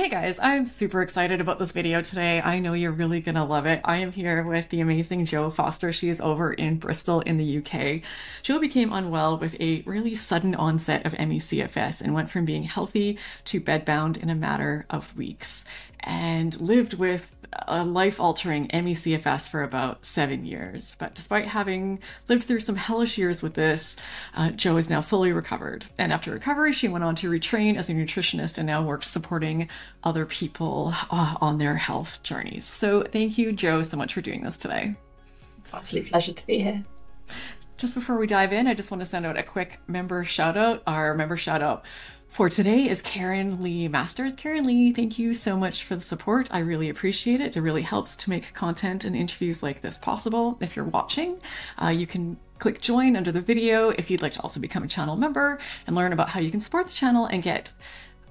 Hey guys, I'm super excited about this video today. I know you're really gonna love it. I am here with the amazing Jo Foster. She is over in Bristol in the UK. Jo became unwell with a really sudden onset of ME/CFS and went from being healthy to bedbound in a matter of weeks and lived with a life-altering ME/CFS for about 7 years. But despite having lived through some hellish years with this, Jo is now fully recovered. And after recovery, she went on to retrain as a nutritionist and now works supporting other people on their health journeys. So thank you, Jo, so much for doing this today. It's an absolute pleasure to be here. Just before we dive in, I just want to send out a quick member shout out. Our member shout out for today is Karen Lee Masters. Karen Lee, thank you so much for the support. I really appreciate it. It really helps to make content and interviews like this possible. If you're watching, you can click join under the video if you'd like to also become a channel member and learn about how you can support the channel and get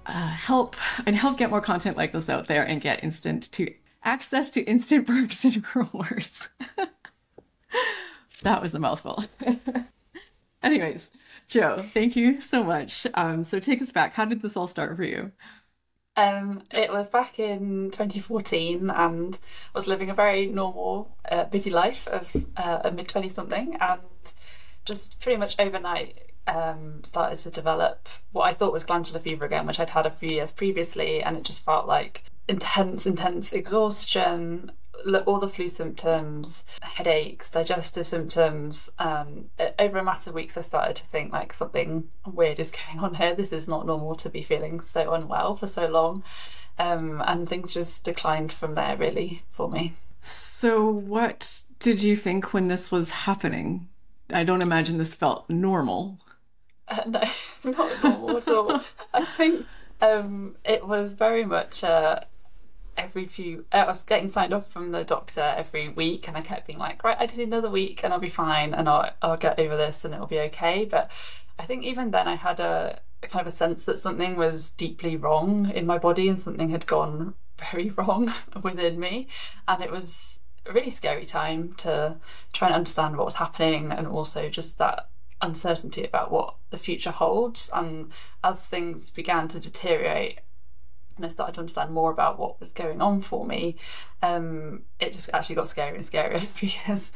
help get more content like this out there and get access to instant perks and rewards. That was a mouthful. Anyways, Jo, thank you so much. So take us back. How did this all start for you? It was back in 2014 and I was living a very normal, busy life of a mid-20 something, and just pretty much overnight started to develop what I thought was glandular fever again, which I'd had a few years previously, and it just felt like intense exhaustion, all the flu symptoms, headaches, digestive symptoms. Over a matter of weeks I started to think like something weird is going on here. This is not normal to be feeling so unwell for so long, and things just declined from there really for me. So what did you think when this was happening? I don't imagine this felt normal. No, not normal at all. I think it was very much I was getting signed off from the doctor every week, and I kept being like, right, I just need another week and I'll be fine and I'll get over this and it'll be okay. But I think even then I had a kind of a sense that something was deeply wrong in my body and something had gone very wrong within me, and it was a really scary time to try and understand what was happening, and also just that uncertainty about what the future holds. And as things began to deteriorate and I started to understand more about what was going on for me, it just actually got scarier and scarier because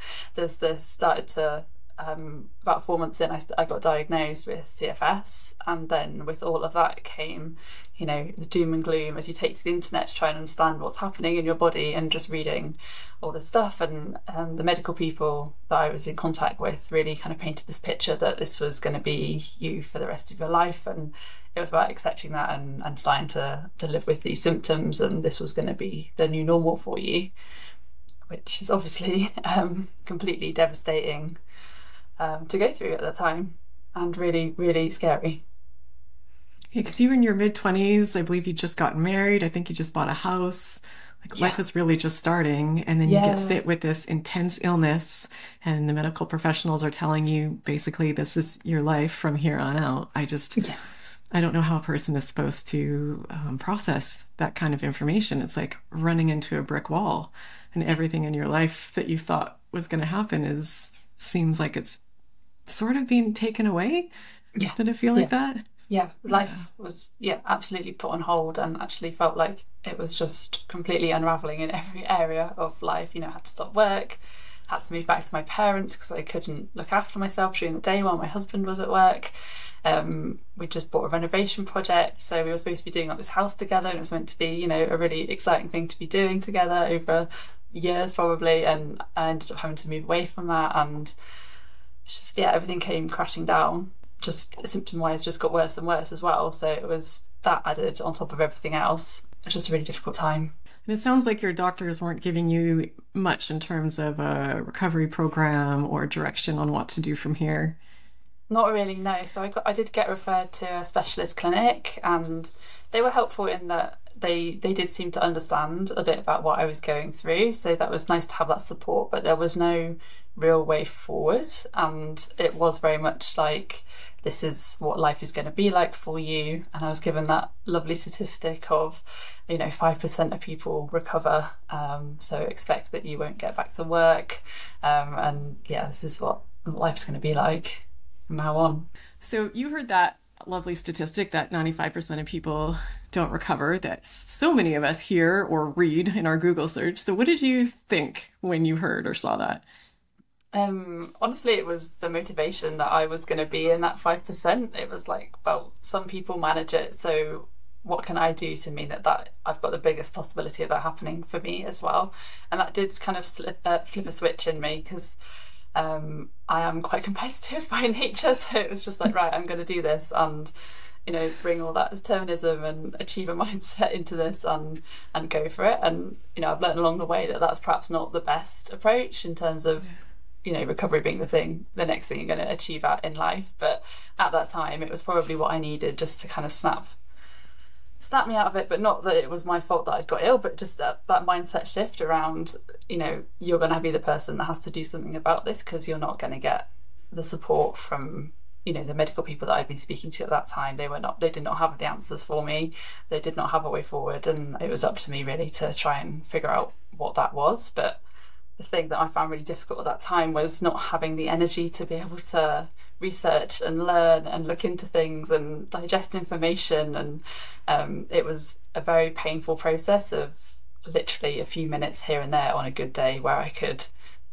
this started to about 4 months in I got diagnosed with CFS, and then with all of that came, you know, the doom and gloom as you take to the internet to try and understand what's happening in your body, and just reading all this stuff, and the medical people that I was in contact with really kind of painted this picture that this was going to be you for the rest of your life, and it was about accepting that and starting to live with these symptoms, and this was going to be the new normal for you, which is obviously completely devastating to go through at the time, and really, really scary. Yeah, because you were in your mid-20s. I believe you just got married. I think you just bought a house. Like life is really just starting, and then you get hit with this intense illness, and the medical professionals are telling you basically this is your life from here on out. I don't know how a person is supposed to process that kind of information. It's like running into a brick wall, and everything in your life that you thought was going to happen seems like it's sort of being taken away. Yeah. Did it feel like that? Yeah, life was absolutely put on hold, and actually felt like it was just completely unraveling in every area of life. You know, I had to stop work, had to move back to my parents because I couldn't look after myself during the day while my husband was at work. We just bought a renovation project, so we were supposed to be doing like this house together, and it was meant to be, you know, a really exciting thing to be doing together over years probably, and I ended up having to move away from that, and it's just everything came crashing down. Just symptom wise just got worse and worse as well, so it was that added on top of everything else. It was just a really difficult time. And it sounds like your doctors weren't giving you much in terms of a recovery program or direction on what to do from here. Not really, no. So I did get referred to a specialist clinic, and they were helpful in that they did seem to understand a bit about what I was going through, so that was nice to have that support, but there was no real way forward, and it was very much like, this is what life is going to be like for you. And I was given that lovely statistic of, you know, 5% of people recover, so expect that you won't get back to work, and yeah, this is what life's going to be like from now on. So you heard that lovely statistic that 95% of people don't recover, that so many of us hear or read in our Google search. So what did you think when you heard or saw that? Honestly, it was the motivation that I was going to be in that 5%. It was like, well, some people manage it, so what can I do to mean that I've got the biggest possibility of that happening for me as well? And that did kind of flip a switch in me, because I am quite competitive by nature. So it was just like, right, I'm going to do this, and bring all that determinism and achiever mindset into this, and go for it. And I've learned along the way that that's perhaps not the best approach in terms of recovery being the next thing you're going to achieve out in life. But at that time, it was probably what I needed just to kind of snap me out of it. But not that it was my fault that I'd got ill, but just that mindset shift around, you're going to be the person that has to do something about this, because you're not going to get the support from, the medical people that I'd been speaking to at that time. They did not have the answers for me. They did not have a way forward. And it was up to me really to try and figure out what that was. But the thing that I found really difficult at that time was not having the energy to be able to research and learn and look into things and digest information. And it was a very painful process of literally a few minutes here and there on a good day where I could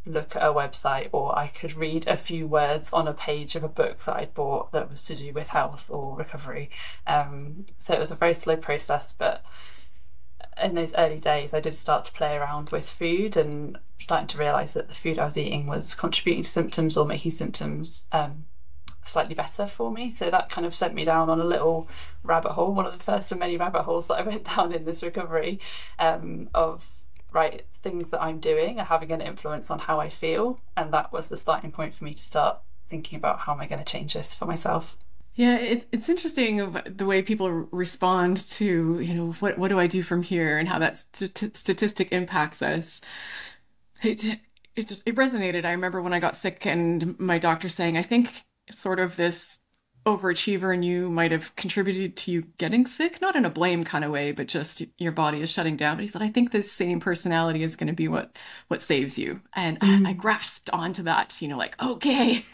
look at a website, or I could read a few words on a page of a book that I'd bought that was to do with health or recovery. So it was a very slow process, but in those early days I did start to play around with food, and starting to realise that the food I was eating was contributing to symptoms or making symptoms slightly better for me. So that kind of sent me down on a little rabbit hole, one of the first of many rabbit holes that I went down in this recovery, of right, things that I'm doing are having an influence on how I feel. And that was the starting point for me to start thinking about, how am I going to change this for myself? Yeah, it's interesting the way people respond to, what do I do from here, and how that statistic impacts us. It resonated. I remember when I got sick and my doctor saying, I think sort of this overachiever in you might have contributed to you getting sick, not in a blame kind of way, but just your body is shutting down. But he said, I think this same personality is going to be what saves you. And I grasped onto that, like, okay,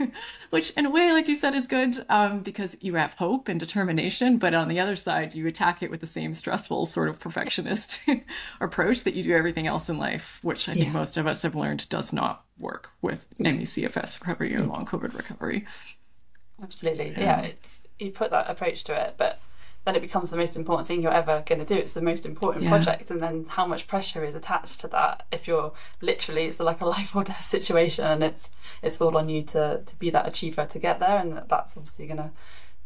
which in a way, like you said, is good, because you have hope and determination. But on the other side, you attack it with the same stressful sort of perfectionist approach that you do everything else in life, which I think most of us have learned does not work with any CFS recovery or long COVID recovery. Absolutely. Yeah, it's, you put that approach to it, but then it becomes the most important thing you're ever going to do. It's the most important project, and then how much pressure is attached to that if you're literally, it's like a life or death situation, and it's all on you to be that achiever to get there, and that's obviously going to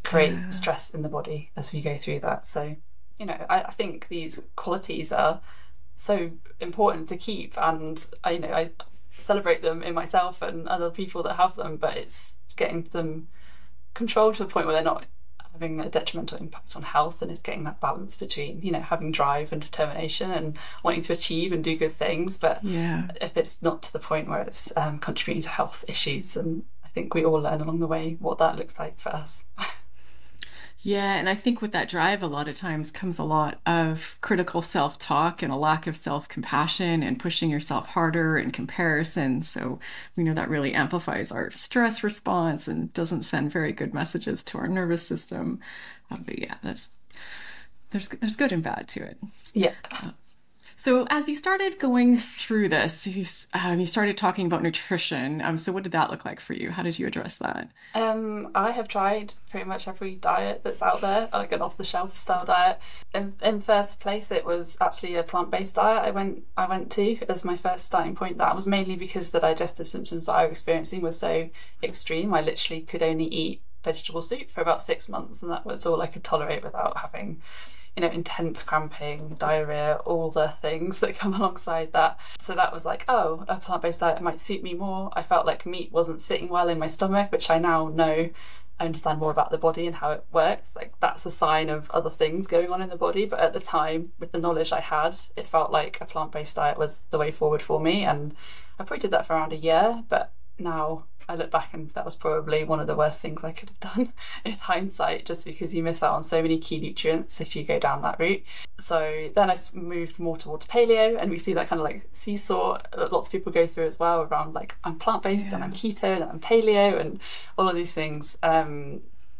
create stress in the body as we go through that. So I think these qualities are so important to keep, and I celebrate them in myself and other people that have them, but it's getting them controlled to a point where they're not having a detrimental impact on health, and it's getting that balance between having drive and determination and wanting to achieve and do good things, but if it's not to the point where it's contributing to health issues. And I think we all learn along the way what that looks like for us. Yeah, and I think with that drive, a lot of times comes a lot of critical self-talk and a lack of self-compassion and pushing yourself harder and comparison. So we know that really amplifies our stress response and doesn't send very good messages to our nervous system. But yeah, there's good and bad to it. Yeah. So as you started going through this, you started talking about nutrition. So what did that look like for you? How did you address that? I have tried pretty much every diet that's out there, like an off-the-shelf style diet. In first place, it was actually a plant-based diet I went to as my first starting point. That was mainly because the digestive symptoms that I was experiencing were so extreme. I literally could only eat vegetable soup for about 6 months, and that was all I could tolerate without having intense cramping, diarrhea, all the things that come alongside that. So that was like, oh, a plant-based diet might suit me more. I felt like meat wasn't sitting well in my stomach, which I now know, I understand more about the body and how it works. Like, that's a sign of other things going on in the body. But at the time, with the knowledge I had, it felt like a plant-based diet was the way forward for me. And I probably did that for around a year, but now I look back and that was probably one of the worst things I could have done in hindsight, just because you miss out on so many key nutrients if you go down that route. So then I moved more towards paleo, and we see that kind of like seesaw that lots of people go through as well, around like, I'm plant-based and I'm keto and I'm paleo and all of these things.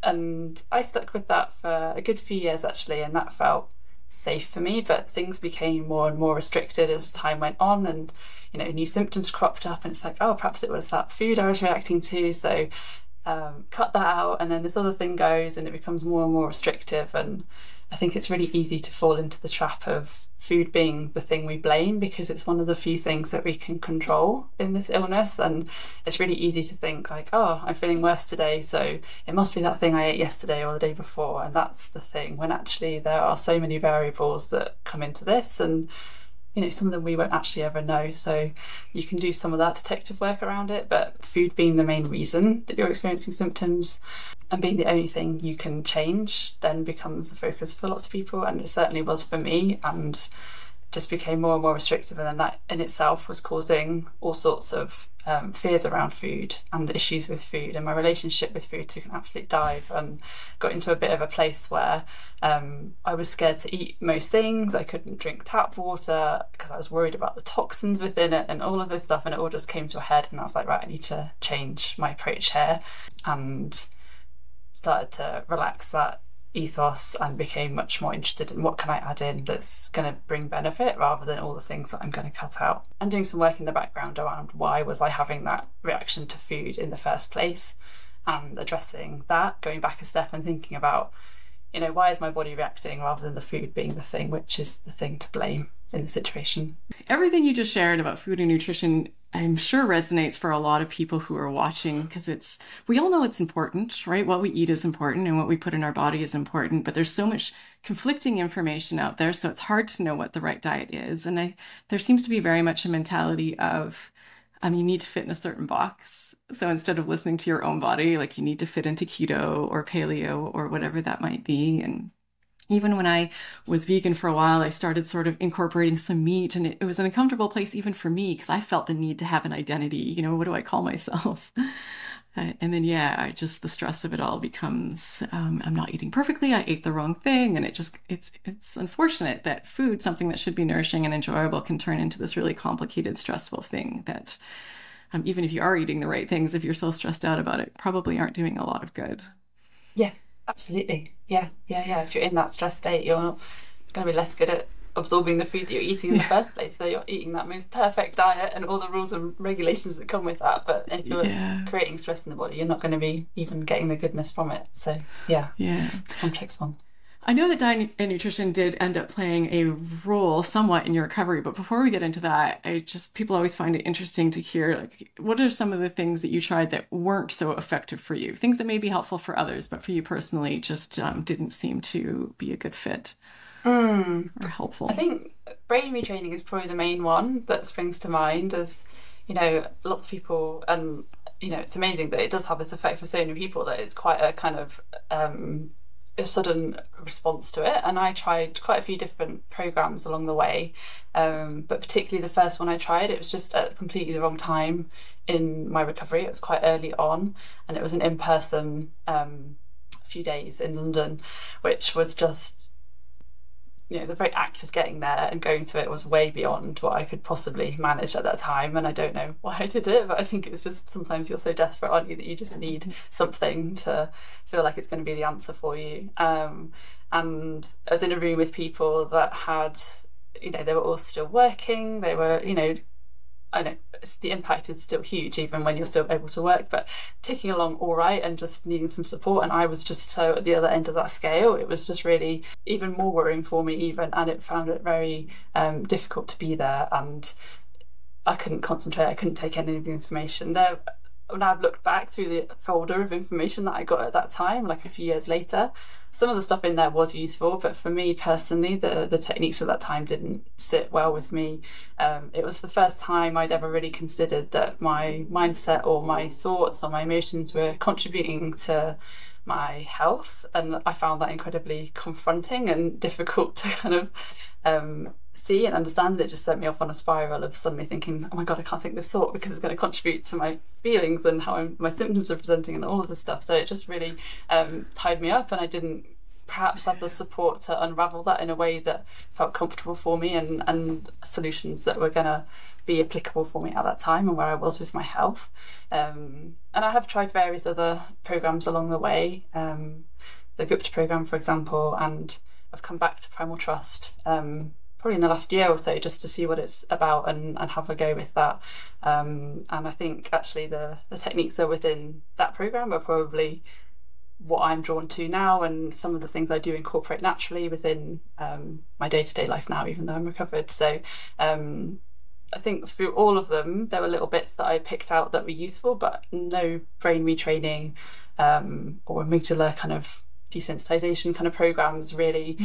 And I stuck with that for a good few years actually, and that felt safe for me. But things became more and more restricted as time went on, and new symptoms cropped up, and it's like, oh, perhaps it was that food I was reacting to, so cut that out, and then this other thing goes, and it becomes more and more restrictive. And I think it's really easy to fall into the trap of food being the thing we blame, because it's one of the few things that we can control in this illness. And it's really easy to think like, oh, I'm feeling worse today, so it must be that thing I ate yesterday or the day before, and that's the thing, when actually there are so many variables that come into this, and some of them we won't actually ever know. So you can do some of that detective work around it, but food being the main reason that you're experiencing symptoms and being the only thing you can change then becomes the focus for lots of people, and it certainly was for me, and just became more and more restrictive. And then that in itself was causing all sorts of fears around food and issues with food, and my relationship with food took an absolute dive, and got into a bit of a place where I was scared to eat most things. I couldn't drink tap water because I was worried about the toxins within it and all of this stuff, and it all just came to a head, and I was like, right, I need to change my approach here, and started to relax that ethos and became much more interested in what can I add in that's going to bring benefit rather than all the things that I'm going to cut out, and doing some work in the background around why was I having that reaction to food in the first place, and addressing that, going back a step and thinking about why is my body reacting rather than the food being the thing, which is the thing to blame in the situation. Everything you just shared about food and nutrition, I'm sure resonates for a lot of people who are watching, because we all know it's important, right? What we eat is important and what we put in our body is important, but there's so much conflicting information out there, so it's hard to know what the right diet is. And there seems to be very much a mentality of, you need to fit in a certain box. So instead of listening to your own body, like you need to fit into keto or paleo or whatever that might be. And even when I was vegan for a while, I started sort of incorporating some meat, and it was an uncomfortable place even for me, because I felt the need to have an identity. What do I call myself? And then, the stress of it all becomes, I'm not eating perfectly. I ate the wrong thing. And it's unfortunate that food, something that should be nourishing and enjoyable, can turn into this really complicated, stressful thing that even if you are eating the right things, if you're so stressed out about it, probably aren't doing a lot of good. Yeah, absolutely. Yeah. If you're in that stress state, you're going to be less good at absorbing the food that you're eating in the first place. So you're eating that most perfect diet and all the rules and regulations that come with that. But if you're creating stress in the body, you're not going to be even getting the goodness from it. So it's a complex one. I know that diet and nutrition did end up playing a role somewhat in your recovery, but before we get into that, people always find it interesting to hear, like, what are some of the things that you tried that weren't so effective for you? Things that may be helpful for others, but for you personally, just didn't seem to be a good fit or helpful. I think brain retraining is probably the main one that springs to mind, as lots of people, and it's amazing that it does have this effect for so many people, that it's quite a kind of a sudden response to it. And I tried quite a few different programs along the way, but particularly the first one I tried, it was just at completely the wrong time in my recovery. It was quite early on, and it was an in-person few days in London, which was just the very act of getting there and going to it was way beyond what I could possibly manage at that time. And I don't know why I did it, but I think it's just sometimes you're so desperate, aren't you, that you just need something to feel like it's going to be the answer for you. And I was in a room with people that had, they were all still working. They were, I know the impact is still huge even when you're still able to work, but ticking along all right and just needing some support. And I was just so at the other end of that scale, it was just really even more worrying for me even, and it found it very difficult to be there, and I couldn't concentrate. I couldn't take any of the information there. When I've looked back through the folder of information that I got at that time, like a few years later, some of the stuff in there was useful, but for me personally, the techniques at that time didn't sit well with me. It was the first time I'd ever really considered that my mindset or my thoughts or my emotions were contributing to my health, and I found that incredibly confronting and difficult to kind of see and understand. It just sent me off on a spiral of suddenly thinking, oh my god, I can't think this thought because it's going to contribute to my feelings and how my symptoms are presenting and all of this stuff. So it just really tied me up, and I didn't perhaps had the support to unravel that in a way that felt comfortable for me, and solutions that were going to be applicable for me at that time and where I was with my health. And I have tried various other programs along the way, the Gupta program, for example, and I've come back to Primal Trust probably in the last year or so just to see what it's about and have a go with that. And I think actually the techniques that are within that program are probably what I'm drawn to now, and some of the things I do incorporate naturally within my day-to-day life now, even though I'm recovered. So I think through all of them, there were little bits that I picked out that were useful, but no brain retraining or amygdala kind of desensitization kind of programs really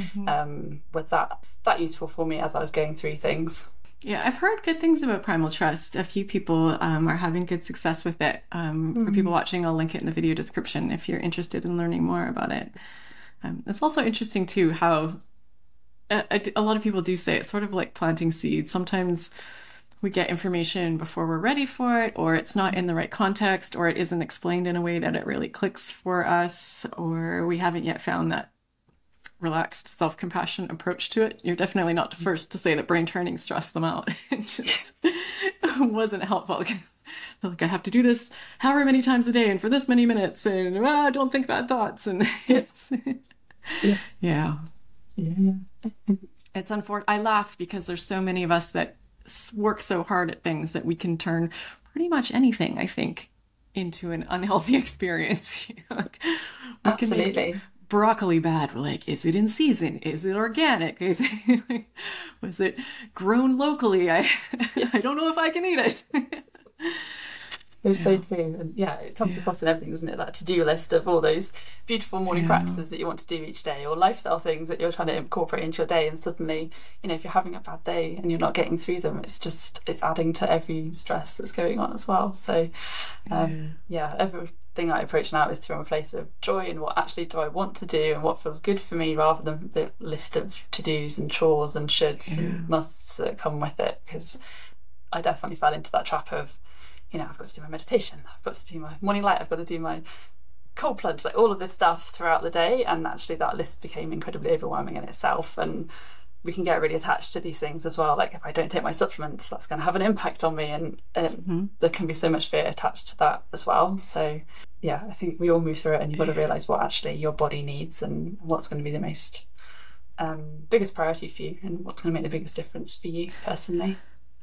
were that useful for me as I was going through things. Yeah, I've heard good things about Primal Trust. A few people are having good success with it. For people watching, I'll link it in the video description if you're interested in learning more about it. It's also interesting too how a lot of people do say it's sort of like planting seeds. Sometimes we get information before we're ready for it, or it's not in the right context, or it isn't explained in a way that it really clicks for us, or we haven't yet found that relaxed, self-compassionate approach to it. You're definitely not the first to say that brain training stressed them out. It just wasn't helpful. Like, I have to do this however many times a day and for this many minutes, and don't think bad thoughts. And it's yeah. It's unfortunate. I laugh because there's so many of us that work so hard at things that we can turn pretty much anything, I think, into an unhealthy experience. Like, Absolutely. Broccoli bad. We're like, is it in season? Is it organic? Is it was it grown locally? I don't know if I can eat it. It's so true. And yeah, it comes across in everything, doesn't it? That to-do list of all those beautiful morning practices that you want to do each day, or lifestyle things that you're trying to incorporate into your day, and suddenly, if you're having a bad day and you're not getting through them, it's adding to every stress that's going on as well. So everything I approach now is through a place of joy and what actually do I want to do and what feels good for me, rather than the list of to-dos and chores and shoulds and musts that come with it. Because I definitely fell into that trap of, I've got to do my meditation, I've got to do my morning light, I've got to do my cold plunge, like all of this stuff throughout the day. And actually that list became incredibly overwhelming in itself. And we can get really attached to these things as well. Like, if I don't take my supplements, that's going to have an impact on me. And there can be so much fear attached to that as well. So yeah, I think we all move through it, and you've got to realise what actually your body needs and what's going to be the most biggest priority for you, and what's going to make the biggest difference for you personally.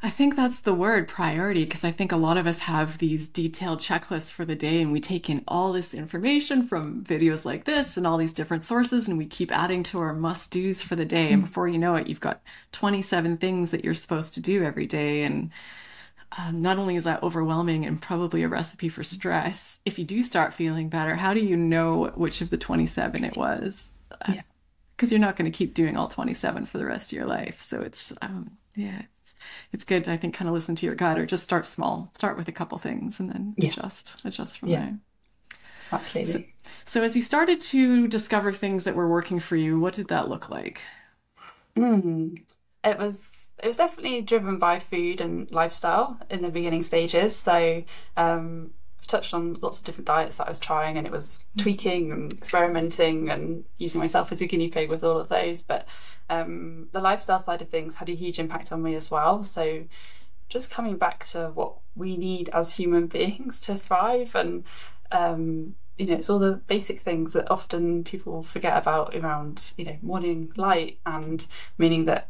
I think that's the word, priority, because I think a lot of us have these detailed checklists for the day, and we take in all this information from videos like this and all these different sources, and we keep adding to our must-dos for the day. And before you know it, you've got 27 things that you're supposed to do every day. And not only is that overwhelming and probably a recipe for stress, if you do start feeling better, how do you know which of the 27 it was? Because you're not going to keep doing all 27 for the rest of your life. So it's it's good to, I think, kind of listen to your gut, or just start small. Start with a couple things and then adjust from there. Absolutely. So as you started to discover things that were working for you, what did that look like? It was definitely driven by food and lifestyle in the beginning stages. So I've touched on lots of different diets that I was trying, and it was tweaking and experimenting and using myself as a guinea pig with all of those. But the lifestyle side of things had a huge impact on me as well. So just coming back to what we need as human beings to thrive, and it's all the basic things that often people forget about around morning light, and meaning that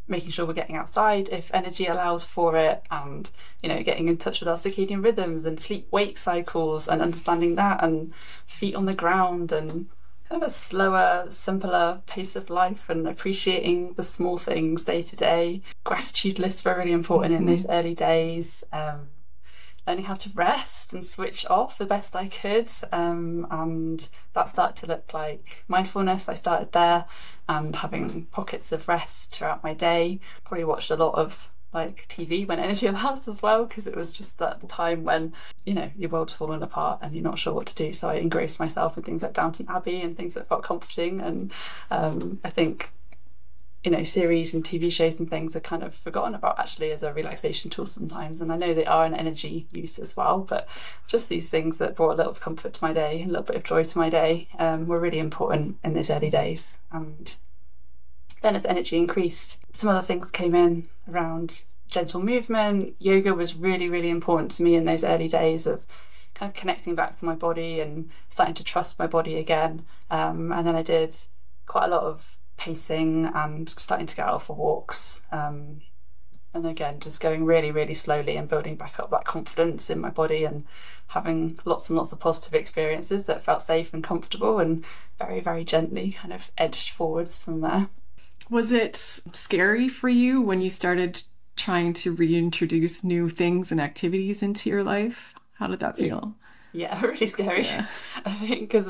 making sure we're getting outside if energy allows for it, and getting in touch with our circadian rhythms and sleep-wake cycles, and understanding that, and feet on the ground, and kind of a slower, simpler pace of life, and appreciating the small things day to day. Gratitude lists were really important in those early days. Learning how to rest and switch off the best I could, and that started to look like mindfulness. I started there, and having pockets of rest throughout my day. Probably watched a lot of TV when energy allows as well, because it was just that time when your world's fallen apart and you're not sure what to do. So I engrossed myself in things like Downton Abbey and things that felt comforting. And I think series and TV shows and things are kind of forgotten about actually as a relaxation tool sometimes. And I know they are an energy use as well, but just these things that brought a little of comfort to my day, a little bit of joy to my day, were really important in those early days. And then as energy increased, some other things came in around gentle movement. Yoga was really, really important to me in those early days of kind of connecting back to my body and starting to trust my body again. And then I did quite a lot of pacing and starting to get out for walks. And again, just going really, really slowly and building back up that confidence in my body and having lots and lots of positive experiences that felt safe and comfortable, and very, very gently kind of edged forwards from there. Was it scary for you when you started trying to reintroduce new things and activities into your life? How did that feel? Yeah, really scary. Yeah. I think because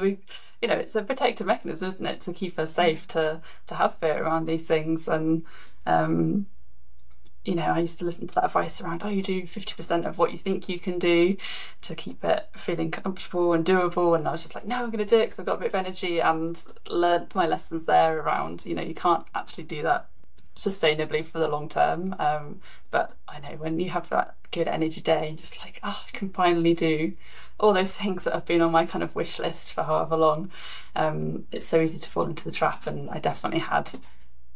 it's a protective mechanism, isn't it, to keep us safe, to have fear around these things. And I used to listen to that advice around, you do 50% of what you think you can do to keep it feeling comfortable and doable. And I was just like, no, I'm going to do it because I've got a bit of energy, and learned my lessons there around, you can't actually do that sustainably for the long term. But I know when you have that good energy day, just like, I can finally do all those things that have been on my kind of wish list for however long. It's so easy to fall into the trap, and I definitely had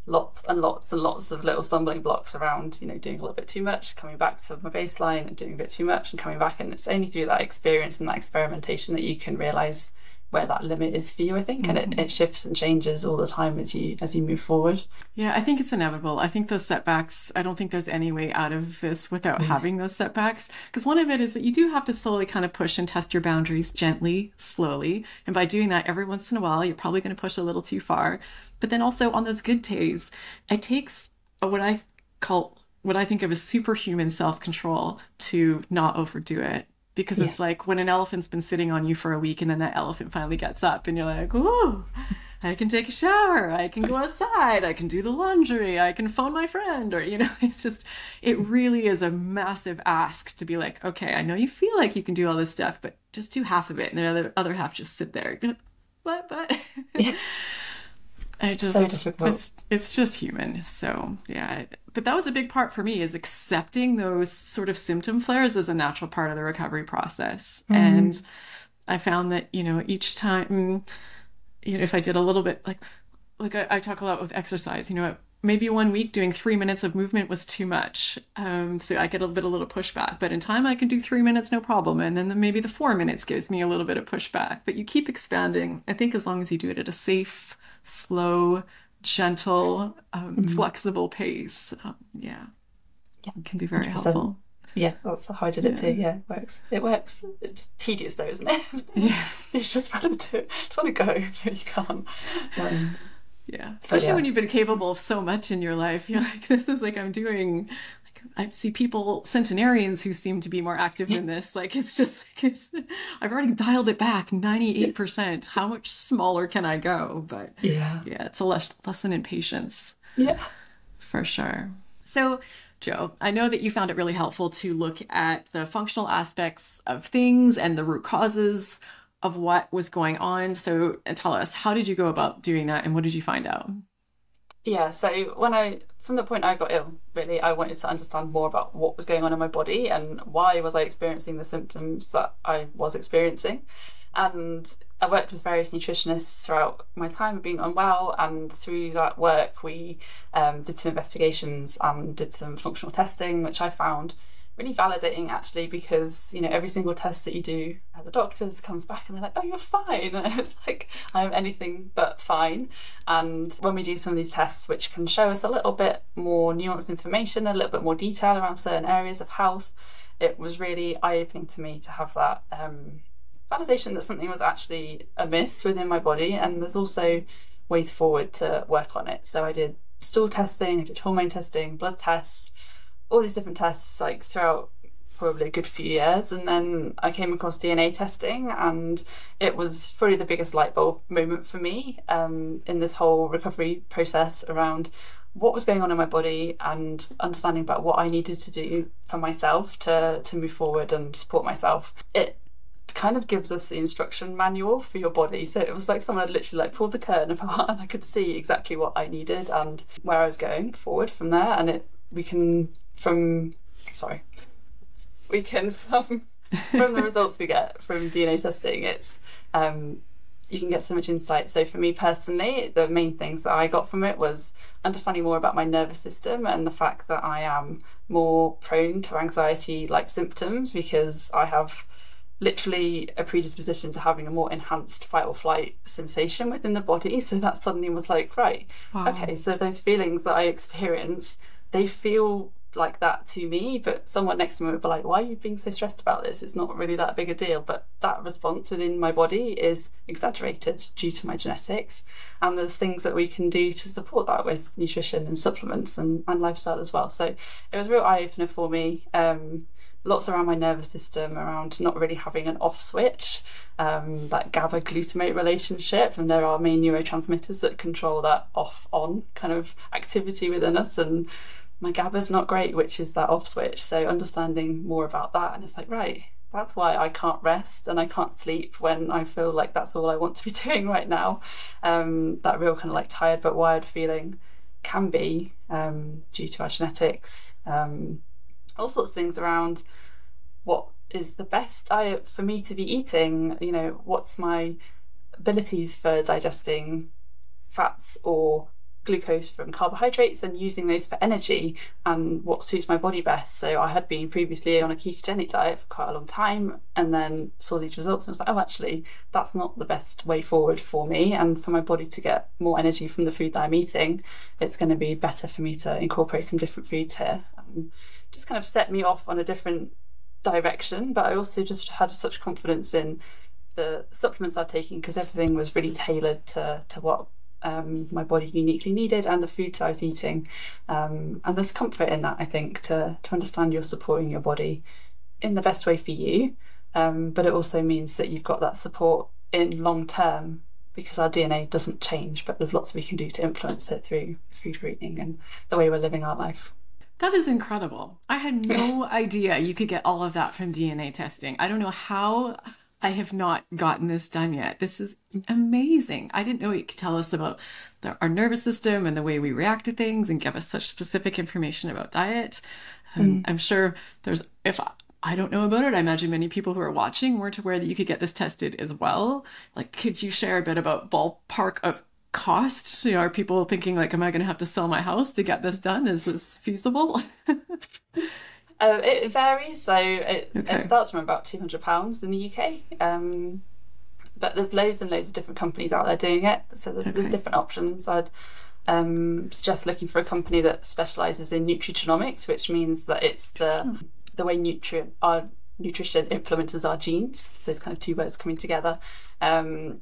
lots and lots and lots of little stumbling blocks around, doing a little bit too much, coming back to my baseline, and doing a bit too much and coming back. And it's only through that experience and that experimentation that you can realize where that limit is for you, I think. And it shifts and changes all the time as you move forward. Yeah, I think it's inevitable. I think those setbacks, I don't think there's any way out of this without having those setbacks. Because one of it is that you do have to slowly kind of push and test your boundaries gently, slowly. And by doing that every once in a while, you're probably going to push a little too far. But then also on those good days, it takes what I think of as superhuman self-control to not overdo it. Because it's like when an elephant's been sitting on you for a week, and then that elephant finally gets up and you're like, ooh, I can take a shower, I can go outside, I can do the laundry, I can phone my friend, or, it's just, it really is a massive ask to be like, okay, I know you feel like you can do all this stuff, but just do half of it, and the other half just sit there. What? Yeah. It's just human. So yeah, but that was a big part for me, is accepting those sort of symptom flares as a natural part of the recovery process. And I found that, each time, if I did a little bit, like I talk a lot with exercise, maybe 1 week doing 3 minutes of movement was too much. So I get a little pushback, but in time I can do 3 minutes, no problem. And then maybe the 4 minutes gives me a little bit of pushback, but you keep expanding. I think as long as you do it at a safe, slow, gentle, flexible pace. It can be very 100%. Helpful. Yeah, that's how I did it too. Yeah, it works. It's tedious though, isn't it? Yeah. You just want to do it. Just want to go, but you can't. Yeah, especially when you've been capable of so much in your life. You're like, this is like I'm doing. I see people, centenarians, who seem to be more active than this. Like, it's just, I've already dialed it back 98%. How much smaller can I go? But yeah, it's a lesson in patience. Yeah, for sure. So, Jo, I know that you found it really helpful to look at the functional aspects of things and the root causes of what was going on. So tell us, how did you go about doing that, and what did you find out? Yeah, so from the point I got ill, really, I wanted to understand more about what was going on in my body and why was I experiencing the symptoms that I was experiencing. And I worked with various nutritionists throughout my time of being unwell, and through that work we did some investigations and did some functional testing, which I found really validating, actually, because every single test that you do at the doctors comes back and they're like, oh, you're fine. And it's like, I'm anything but fine. And when we do some of these tests, which can show us a little bit more nuanced information, a little bit more detail around certain areas of health, it was really eye-opening to me to have that validation that something was actually amiss within my body. And there's also ways forward to work on it. So I did stool testing, I did hormone testing, blood tests, all these different tests, like throughout probably a good few years. And then I came across DNA testing, and it was probably the biggest light bulb moment for me in this whole recovery process around what was going on in my body and understanding about what I needed to do for myself to move forward and support myself. It kind of gives us the instruction manual for your body. So it was like someone had literally like pulled the curtain apart, and I could see exactly what I needed and where I was going forward from there. And we can from from the results we get from DNA testing, it's you can get so much insight. So for me personally, the main things that I got from it was understanding more about my nervous system and the fact that I am more prone to anxiety-like symptoms because I have literally a predisposition to having a more enhanced fight or flight sensation within the body. So that suddenly was like, right, wow. Okay, so those feelings that I experience, they feel like that to me, but someone next to me would be like, why are you being so stressed about this? It's not really that big a deal. But that response within my body is exaggerated due to my genetics, and there's things that we can do to support that with nutrition and supplements and lifestyle as well. So it was a real eye-opener for me. Lots around my nervous system, around not really having an off switch, that GABA glutamate relationship, and there are main neurotransmitters that control that off-on kind of activity within us, and my GABA's not great, which is that off switch. So understanding more about that, and it's like, right, that's why I can't rest and I can't sleep when I feel like that's all I want to be doing right now. That real kind of like tired but wired feeling can be due to our genetics. All sorts of things around what is the best diet for me to be eating, you know, what's my abilities for digesting fats or glucose from carbohydrates and using those for energy, and what suits my body best. So I had been previously on a ketogenic diet for quite a long time, and then saw these results and was like, oh, actually that's not the best way forward for me, and for my body to get more energy from the food that I'm eating, it's going to be better for me to incorporate some different foods here. Just kind of set me off on a different direction, but I also just had such confidence in the supplements I was taking, because everything was really tailored to what my body uniquely needed, and the foods I was eating, and there's comfort in that, I think, to understand you're supporting your body in the best way for you, but it also means that you've got that support in long term, because our DNA doesn't change, but there's lots we can do to influence it through food we're eating and the way we're living our life. That is incredible. I had no idea you could get all of that from DNA testing. I don't know how I have not gotten this done yet. This is amazing. I didn't know it could tell us about our nervous system and the way we react to things and give us such specific information about diet. I'm sure if I don't know about it, I imagine many people who are watching weren't aware that you could get this tested as well. Like, could you share a bit about ballpark of cost? You know, are people thinking like, am I going to have to sell my house to get this done? Is this feasible? It varies. So it starts from about £200 in the UK. But there's loads and loads of different companies out there doing it. So there's different options. I'd suggest looking for a company that specialises in nutrigenomics, which means that it's the way nutrition influences our genes. Those kind of two words coming together. And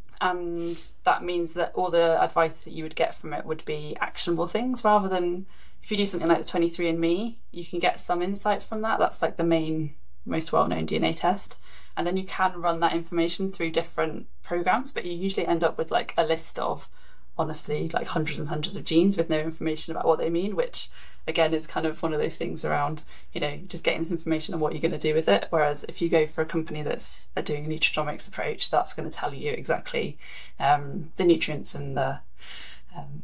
that means that all the advice that you would get from it would be actionable things, rather than if you do something like the 23andMe, you can get some insight from that. That's like the most well-known DNA test. And then you can run that information through different programs, but you usually end up with like a list of, honestly, like hundreds and hundreds of genes with no information about what they mean, which again is kind of one of those things around, you know, just getting this information and what you're going to do with it. Whereas if you go for a company that's doing a nutrigenomics approach, that's going to tell you exactly the nutrients and the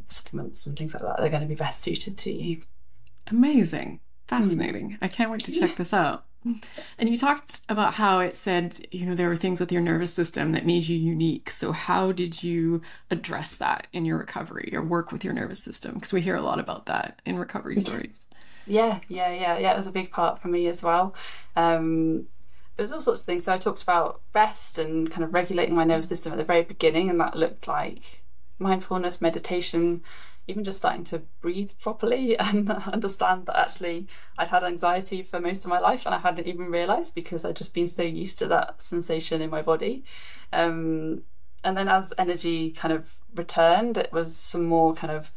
supplements and things like that are going to be best suited to you. Amazing. Fascinating. I can't wait to check this out. And you talked about how it said, you know, there were things with your nervous system that made you unique. So how did you address that in your recovery or work with your nervous system? Because we hear a lot about that in recovery stories. Yeah. It was a big part for me as well. It was all sorts of things. So I talked about rest and kind of regulating my nervous system at the very beginning, and that looked like mindfulness, meditation, even just starting to breathe properly and understand that actually I'd had anxiety for most of my life and I hadn't even realised, because I'd just been so used to that sensation in my body. And then as energy kind of returned, it was some more kind of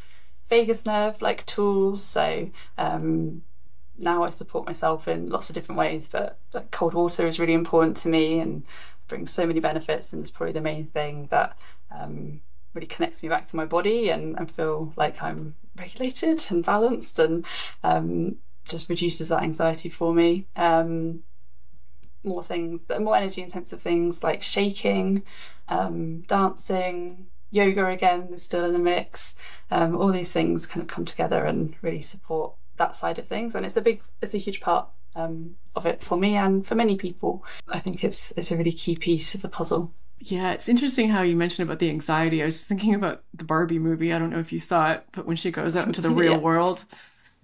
vagus nerve like tools. So now I support myself in lots of different ways, but like cold water is really important to me and brings so many benefits, and it's probably the main thing that really connects me back to my body and feel like I'm regulated and balanced, and just reduces that anxiety for me. more things that are more energy intensive things like shaking, dancing, yoga again is still in the mix. All these things kind of come together and really support that side of things, and it's a huge part of it for me and for many people. I think it's a really key piece of the puzzle. Yeah, it's interesting how you mentioned about the anxiety. I was just thinking about the Barbie movie. I don't know if you saw it, but when she goes out into the real Yeah. world,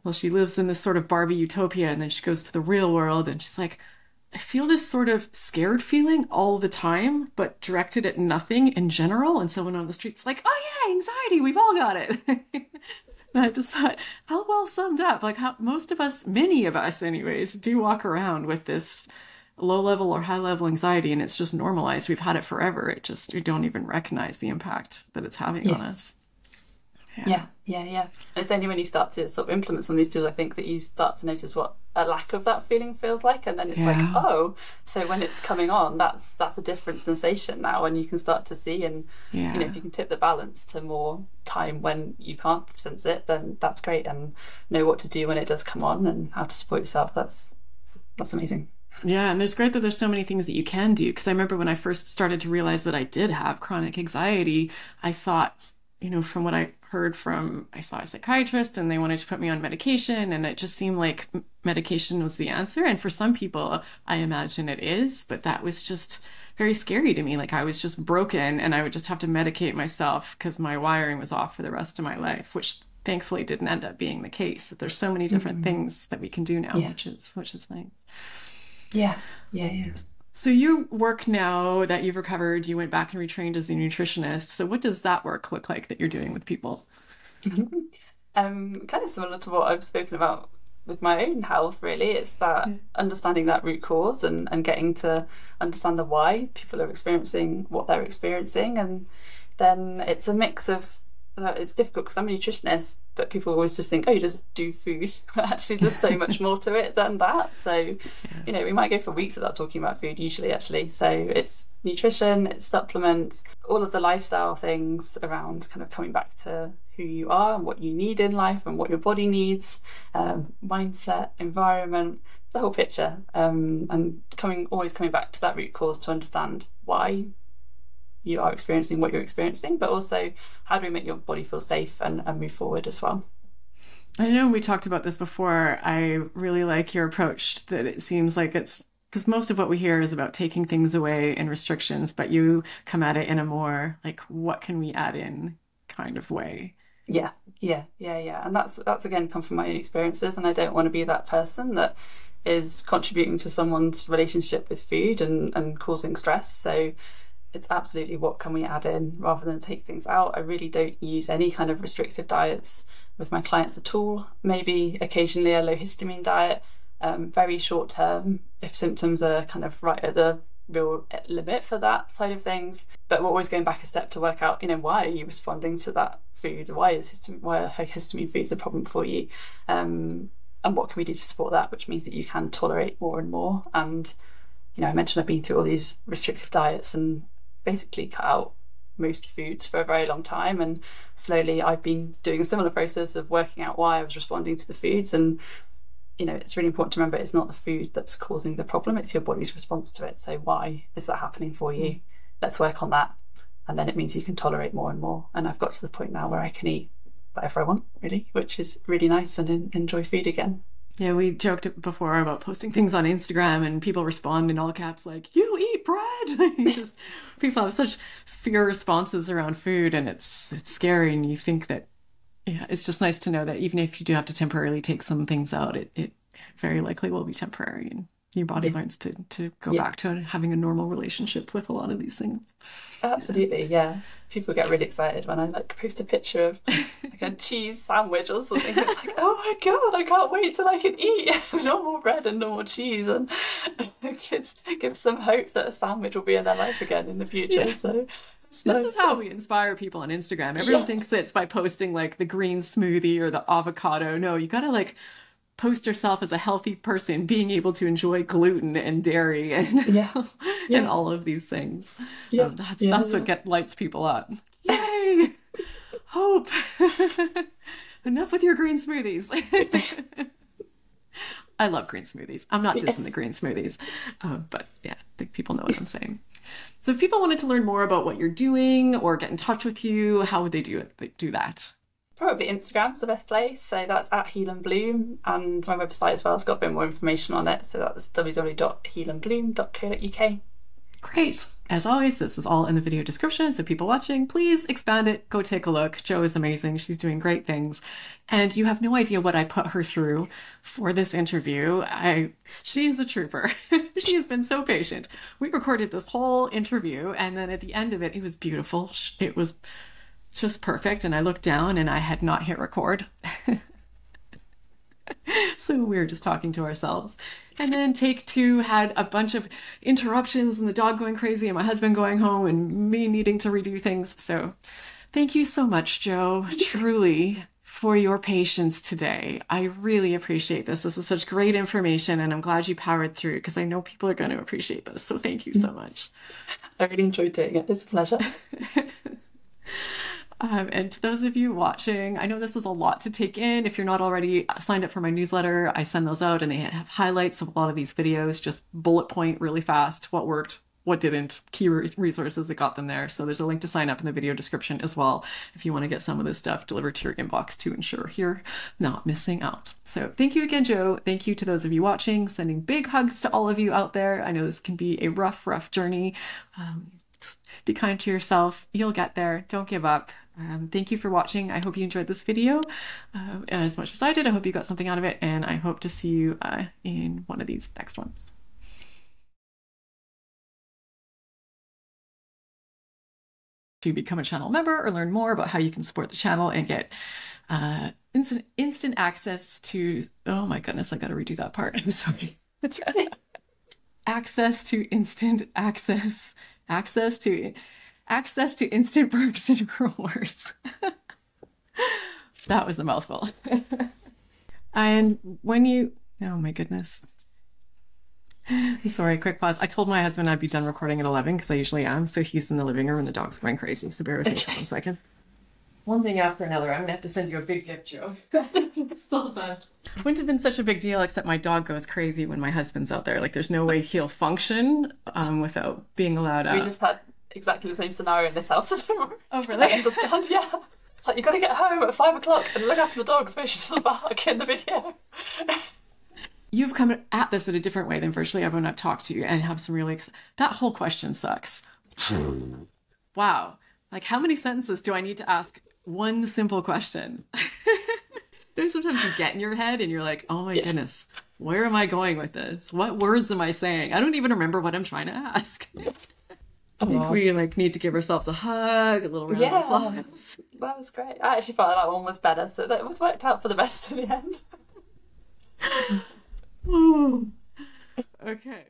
well, she lives in this sort of Barbie utopia, and then she goes to the real world, and she's like, I feel this sort of scared feeling all the time, but directed at nothing in general. And someone on the street's like, oh yeah, anxiety, we've all got it. And I just thought, how well summed up. Like how most of us, many of us anyways, do walk around with this low level or high level anxiety, and it's just normalized. We've had it forever. It just, we don't even recognize the impact that it's having on us. Yeah. And it's only when you start to sort of implement some of these tools, I think, that you start to notice what a lack of that feeling feels like, and then it's like, oh, so when it's coming on, that's a different sensation now, and you can start to see, and you know, if you can tip the balance to more time when you can't sense it, then that's great, and know what to do when it does come on and how to support yourself. That's amazing. Yeah, and there's great that there's so many things that you can do, because I remember when I first started to realize that I did have chronic anxiety, I thought, you know, from what I heard from, I saw a psychiatrist and they wanted to put me on medication, and it just seemed like medication was the answer. And for some people, I imagine it is, but that was just very scary to me. Like I was just broken and I would just have to medicate myself because my wiring was off for the rest of my life, which thankfully didn't end up being the case. That there's so many different things that we can do now, which is nice. Yeah. So you work now that you've recovered, you went back and retrained as a nutritionist. So what does that work look like that you're doing with people? Kind of similar to what I've spoken about with my own health, really. It's that understanding that root cause and getting to understand the why people are experiencing what they're experiencing. And then it's a mix of, it's difficult because I'm a nutritionist, but people always just think, oh, you just do food. But actually, there's so much more to it than that. So, you know, we might go for weeks without talking about food usually, actually. So it's nutrition, it's supplements, all of the lifestyle things around kind of coming back to who you are and what you need in life and what your body needs, mindset, environment, the whole picture. And always coming back to that root cause to understand why you are experiencing what you're experiencing, but also how do we make your body feel safe and move forward as well. I know we talked about this before. I really like your approach, that it seems like it's, because most of what we hear is about taking things away and restrictions, but you come at it in a more like, what can we add in kind of way. Yeah. And that's again come from my own experiences, and I don't want to be that person that is contributing to someone's relationship with food and causing stress. So it's absolutely what can we add in rather than take things out. I really don't use any kind of restrictive diets with my clients at all. Maybe occasionally a low histamine diet, very short term if symptoms are kind of right at the real limit for that side of things. But we're always going back a step to work out, you know, why are you responding to that food? Why are histamine foods a problem for you? And what can we do to support that, which means that you can tolerate more and more. And, you know, I mentioned I've been through all these restrictive diets and basically cut out most foods for a very long time, and slowly I've been doing a similar process of working out why I was responding to the foods. And you know, it's really important to remember it's not the food that's causing the problem, it's your body's response to it. So why is that happening for you? Let's work on that, and then it means you can tolerate more and more. And I've got to the point now where I can eat whatever I want, really, which is really nice, and enjoy food again. Yeah, we joked before about posting things on Instagram and people respond in all caps like, you eat bread. People have such fear responses around food, and it's scary. And you think that, yeah, it's just nice to know that even if you do have to temporarily take some things out, it very likely will be temporary, and your body learns to go back to having a normal relationship with a lot of these things. Absolutely, yeah. People get really excited when I like post a picture of like a cheese sandwich or something. It's like, oh my god, I can't wait till I can eat normal bread and normal cheese, and it gives them hope that a sandwich will be in their life again in the future. Yeah. So this is how we inspire people on Instagram. Everyone thinks it's by posting like the green smoothie or the avocado. No, you gotta like post yourself as a healthy person being able to enjoy gluten and dairy and and all of these things. That's what lights people up. Yay! Hope. Enough with your green smoothies. I love green smoothies. I'm not dissing the green smoothies, but think people know what I'm saying. So if people wanted to learn more about what you're doing or get in touch with you, how would they do it? They do that? Probably Instagram's the best place. So that's at Heal & Bloom, and my website as well has got a bit more information on it. So that's www.healandbloom.co.uk. Great. As always, this is all in the video description, so people watching, please expand it, go take a look. Jo is amazing. She's doing great things. And you have no idea what I put her through for this interview. She is a trooper. She has been so patient. We recorded this whole interview, and then at the end of it, it was beautiful. It was just perfect. And I looked down and I had not hit record. So we were just talking to ourselves. And then take two had a bunch of interruptions and the dog going crazy and my husband going home and me needing to redo things. So thank you so much, Jo, truly, for your patience today. I really appreciate this. This is such great information, and I'm glad you powered through, because I know people are going to appreciate this. So thank you so much. I really enjoyed doing it. It's a pleasure. And to those of you watching, I know this is a lot to take in. If you're not already signed up for my newsletter, I send those out and they have highlights of a lot of these videos, just bullet point really fast, what worked, what didn't, key resources that got them there. So there's a link to sign up in the video description as well if you want to get some of this stuff delivered to your inbox to ensure you're not missing out. So thank you again, Jo. Thank you to those of you watching, sending big hugs to all of you out there. I know this can be a rough journey. Just be kind to yourself. You'll get there. Don't give up. Thank you for watching. I hope you enjoyed this video as much as I did. I hope you got something out of it, and I hope to see you in one of these next ones. To become a channel member or learn more about how you can support the channel and get instant access to, oh my goodness, I got to redo that part. I'm sorry. Access to instant instant perks and rewards. That was a mouthful. And when you, oh my goodness. Sorry, quick pause. I told my husband I'd be done recording at 11 because I usually am. So he's in the living room and the dog's going crazy. So bear with me for 1 second. It's one thing after another. I'm gonna have to send you a big gift, Jo. So done. Wouldn't have been such a big deal, except my dog goes crazy when my husband's out there. Like, there's no way he'll function without being allowed out. We just had exactly the same scenario in this house. So don't worry. Oh, really? I understand, yeah. It's like, you've got to get home at 5 o'clock and look after the dog so she doesn't bark in the video. You've come at this in a different way than virtually everyone I've talked to, and have some really, that whole question sucks. Wow. Like, how many sentences do I need to ask one simple question? Sometimes you get in your head and you're like, oh my goodness, where am I going with this? What words am I saying? I don't even remember what I'm trying to ask. I think we need to give ourselves a hug, a little round of applause. That was great. I actually felt like that one was better, so that was worked out for the best in the end. Okay.